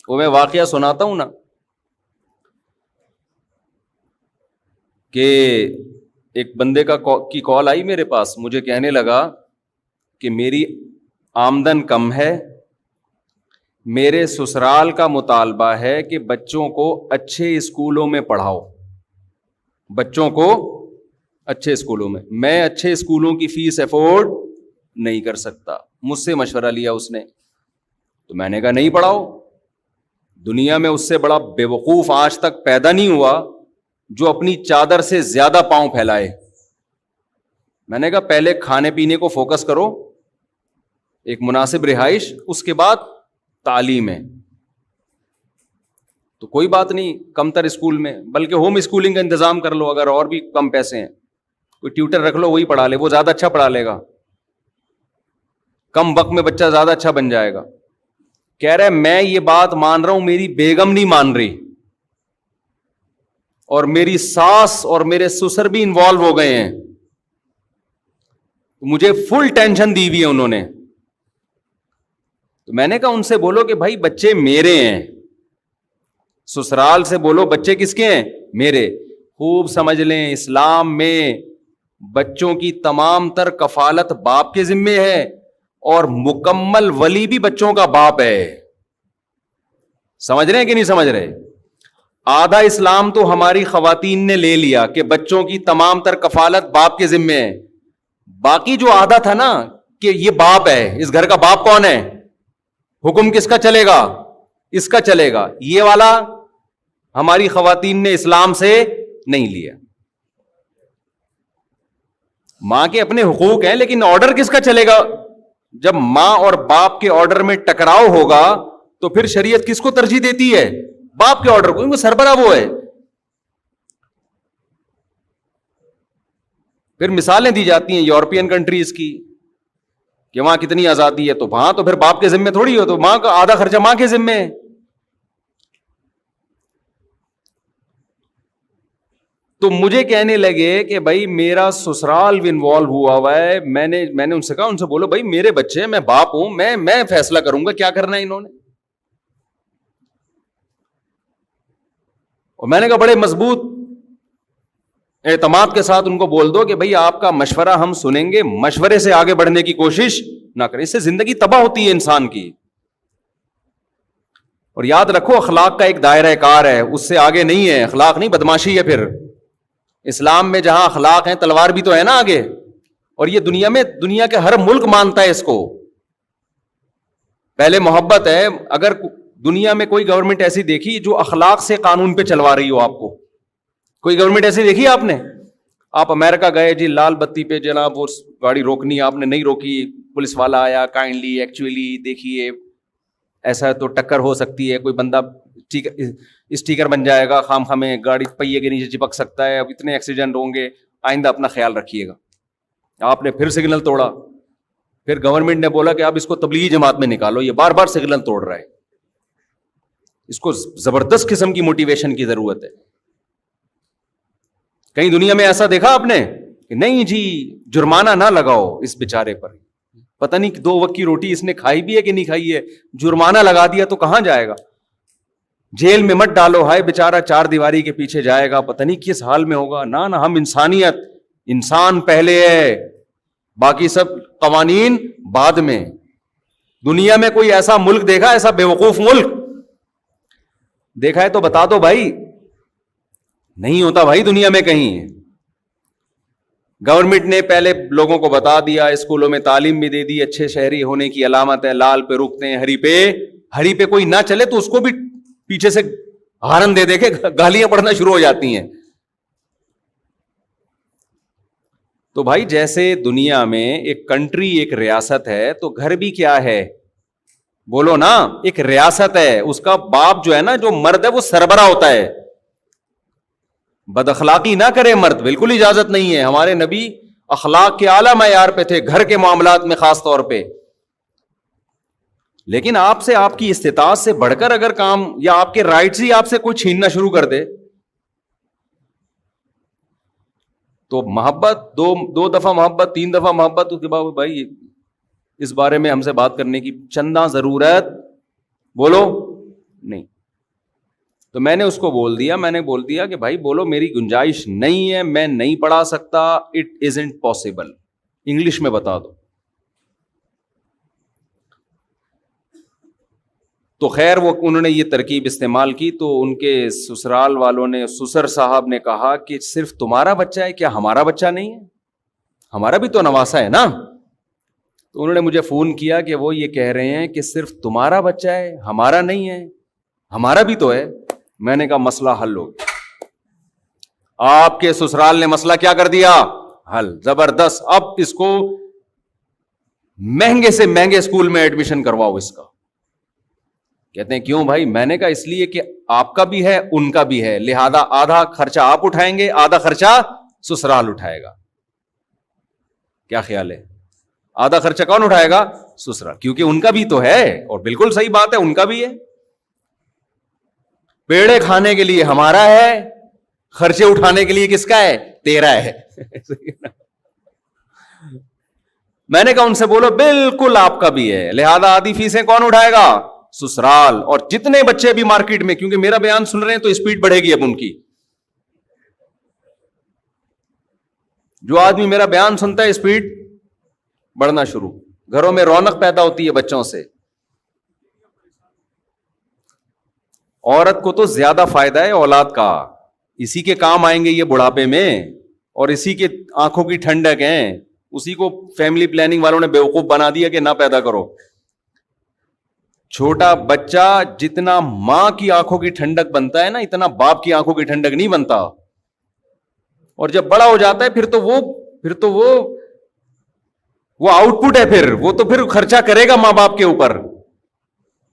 وہ میں واقعہ سناتا ہوں نا کہ ایک بندے کی کال آئی میرے پاس, مجھے کہنے لگا کہ میری آمدن کم ہے, میرے سسرال کا مطالبہ ہے کہ بچوں کو اچھے اسکولوں میں پڑھاؤ, بچوں کو اچھے اسکولوں میں اچھے اسکولوں کی فیس افورڈ نہیں کر سکتا. مجھ سے مشورہ لیا اس نے, تو میں نے کہا نہیں پڑھاؤ. دنیا میں اس سے بڑا بے وقوف آج تک پیدا نہیں ہوا جو اپنی چادر سے زیادہ پاؤں پھیلائے. میں نے کہا پہلے کھانے پینے کو فوکس کرو, ایک مناسب رہائش, اس کے بعد تعلیم ہے. تو کوئی بات نہیں کم تر اسکول میں, بلکہ ہوم اسکولنگ کا انتظام کر لو, اگر اور بھی کم پیسے ہیں کوئی ٹیوٹر رکھ لو, وہی پڑھا لے, وہ زیادہ اچھا پڑھا لے گا, کم وقت میں بچہ زیادہ اچھا بن جائے گا. کہہ رہے میں یہ بات مان رہا ہوں, میری بیگم نہیں مان رہی, اور میری ساس اور میرے سسر بھی انوالو ہو گئے ہیں, مجھے فل ٹینشن دی ہوئی ہے انہوں نے. تو میں نے کہا ان سے بولو کہ بھائی بچے میرے ہیں, سسرال سے بولو بچے کس کے ہیں, میرے. خوب سمجھ لیں اسلام میں بچوں کی تمام تر کفالت باپ کے ذمے ہے, اور مکمل ولی بھی بچوں کا باپ ہے. سمجھ رہے ہیں کہ نہیں سمجھ رہے؟ آدھا اسلام تو ہماری خواتین نے لے لیا کہ بچوں کی تمام تر کفالت باپ کے ذمے ہے, باقی جو آدھا تھا نا کہ یہ باپ ہے, اس گھر کا باپ کون ہے, حکم کس کا چلے گا, اس کا چلے گا, یہ والا ہماری خواتین نے اسلام سے نہیں لیا. ماں کے اپنے حقوق ہیں لیکن آرڈر کس کا چلے گا؟ جب ماں اور باپ کے آرڈر میں ٹکراؤ ہوگا تو پھر شریعت کس کو ترجیح دیتی ہے؟ باپ کے آرڈر کو, کیونکہ سربراہ وہ ہے. پھر مثالیں دی جاتی ہیں یورپین کنٹریز کی کہ وہاں کتنی آزادی ہے, تو وہاں تو پھر باپ کے ذمے تھوڑی ہو, تو ماں کا آدھا خرچہ ماں کے ذمے ہے. تو مجھے کہنے لگے کہ بھائی میرا سسرال بھی انوالو ہوا ہے. میں نے ان سے کہا, ان سے بولو بھائی میرے بچے ہیں, میں باپ ہوں, میں فیصلہ کروں گا کیا کرنا ہے انہوں نے. اور میں نے کہا بڑے مضبوط اعتماد کے ساتھ ان کو بول دو کہ بھائی آپ کا مشورہ ہم سنیں گے, مشورے سے آگے بڑھنے کی کوشش نہ کریں, اس سے زندگی تباہ ہوتی ہے انسان کی. اور یاد رکھو اخلاق کا ایک دائرہ کار ہے, اس سے آگے نہیں ہے. اخلاق نہیں, بدماشی ہے. پھر اسلام میں جہاں اخلاق ہیں تلوار بھی تو ہے نا آگے, اور یہ دنیا کے ہر ملک مانتا ہے اس کو. پہلے محبت ہے. اگر دنیا میں کوئی گورنمنٹ ایسی دیکھی جو اخلاق سے قانون پہ چلوا رہی ہو, آپ کو کوئی گورنمنٹ ایسی دیکھی آپ نے؟ آپ امریکہ گئے جی, لال بتی پہ جناب وہ گاڑی روکنی, آپ نے نہیں روکی, پولیس والا آیا, کائنڈلی ایکچولی دیکھیے ایسا تو ٹکر ہو سکتی ہے, کوئی بندہ اسٹیکر بن جائے گا, خام خامے گاڑی پہیے کے نیچے چپک سکتا ہے, اب اتنے ایکسیڈنٹ ہوں گے, آئندہ اپنا خیال رکھیے گا. آپ نے پھر سگنل توڑا, پھر گورنمنٹ نے بولا کہ آپ اس کو تبلیغی جماعت میں نکالو, یہ بار بار سگنل توڑ رہا ہے. اس کو زبردست قسم کی موٹیویشن کی ضرورت ہے. کہیں دنیا میں ایسا دیکھا آپ نے کہ نہیں جی جرمانہ نہ لگاؤ اس بیچارے پر, پتہ نہیں 2 وقت کی روٹی اس نے کھائی بھی ہے کہ نہیں کھائی ہے, جرمانہ لگا دیا تو کہاں جائے گا؟ جیل میں مت ڈالو, ہائے بیچارہ 4 دیواری کے پیچھے جائے گا, پتہ نہیں کس حال میں ہوگا. نہ ہم انسانیت, انسان پہلے ہے, باقی سب قوانین بعد میں. دنیا میں کوئی ایسا ملک دیکھا, ایسا بے وقوف ملک دیکھا ہے تو بتا دو بھائی. نہیں ہوتا بھائی دنیا میں کہیں. گورنمنٹ نے پہلے لوگوں کو بتا دیا, اسکولوں میں تعلیم بھی دے دی, اچھے شہری ہونے کی علامت ہے, لال پہ رکتے ہیں, ہری پہ کوئی نہ چلے تو اس کو بھی پیچھے سے ہارن دے کے گالیاں پڑنا شروع ہو جاتی ہیں. تو بھائی جیسے دنیا میں ایک کنٹری, ایک ریاست ہے, تو گھر بھی کیا ہے؟ بولو نا, ایک ریاست ہے. اس کا باپ جو ہے نا, جو مرد ہے وہ سربراہ ہوتا ہے. بد اخلاقی نہ کرے مرد, بالکل اجازت نہیں ہے. ہمارے نبی اخلاق کے اعلیٰ معیار پہ تھے, گھر کے معاملات میں خاص طور پہ. لیکن آپ سے, آپ کی استطاعت سے بڑھ کر اگر کام, یا آپ کے رائٹس ہی آپ سے کوئی چھیننا شروع کر دے, تو محبت, 2 دفعہ محبت, 3 دفعہ محبت, اس کے بعد بھائی اس بارے میں ہم سے بات کرنے کی چندہ ضرورت بولو نہیں. تو میں نے اس کو بول دیا کہ بھائی بولو میری گنجائش نہیں ہے, میں نہیں پڑھا سکتا, اٹ ازنٹ پاسبل, انگلش میں بتا دو. تو خیر وہ انہوں نے یہ ترکیب استعمال کی, تو ان کے سسرال والوں نے, سسر صاحب نے کہا کہ صرف تمہارا بچہ ہے کیا, ہمارا بچہ نہیں ہے, ہمارا بھی تو نواسا ہے نا. تو انہوں نے مجھے فون کیا کہ وہ یہ کہہ رہے ہیں کہ صرف تمہارا بچہ ہے, ہمارا نہیں ہے, ہمارا بھی تو ہے. میں نے کہا مسئلہ حل ہو گیا, آپ کے سسرال نے مسئلہ کیا کر دیا, حل, زبردست. اب اس کو مہنگے سے مہنگے اسکول میں ایڈمیشن کرواؤ اس کا. کہتے ہیں کیوں بھائی؟ میں نے کہا اس لیے کہ آپ کا بھی ہے ان کا بھی ہے, لہذا آدھا خرچہ آپ اٹھائیں گے, آدھا خرچہ سسرال اٹھائے گا. کیا خیال ہے؟ آدھا خرچہ کون اٹھائے گا؟ سسرال, کیونکہ ان کا بھی تو ہے. اور بالکل صحیح بات ہے, ان کا بھی ہے. پیڑے کھانے کے لیے ہمارا ہے, خرچے اٹھانے کے لیے کس کا ہے؟ تیرا ہے. میں نے کہا ان سے بولو بالکل آپ کا بھی ہے, لہذا آدھی فیسیں کون اٹھائے گا؟ سسرال. اور جتنے بچے بھی مارکیٹ میں, کیونکہ میرا بیان سن رہے ہیں تو اسپیڈ بڑھے گی اب ان کی. جو آدمی میرا بیان سنتا ہے اسپیڈ بڑھنا شروع, گھروں میں رونق پیدا ہوتی ہے بچوں سے. عورت کو تو زیادہ فائدہ ہے اولاد کا, اسی کے کام آئیں گے یہ بڑھاپے میں, اور اسی کے آنکھوں کی ٹھنڈک ہیں. اسی کو فیملی پلاننگ والوں نے بیوقوف بنا دیا کہ نہ پیدا کرو. چھوٹا بچہ جتنا ماں کی آنکھوں کی ٹھنڈک بنتا ہے نا, اتنا باپ کی آنکھوں کی ٹھنڈک نہیں بنتا. اور جب بڑا ہو جاتا ہے پھر تو وہ آؤٹ پٹ ہے, پھر وہ تو پھر خرچہ کرے گا ماں باپ کے اوپر.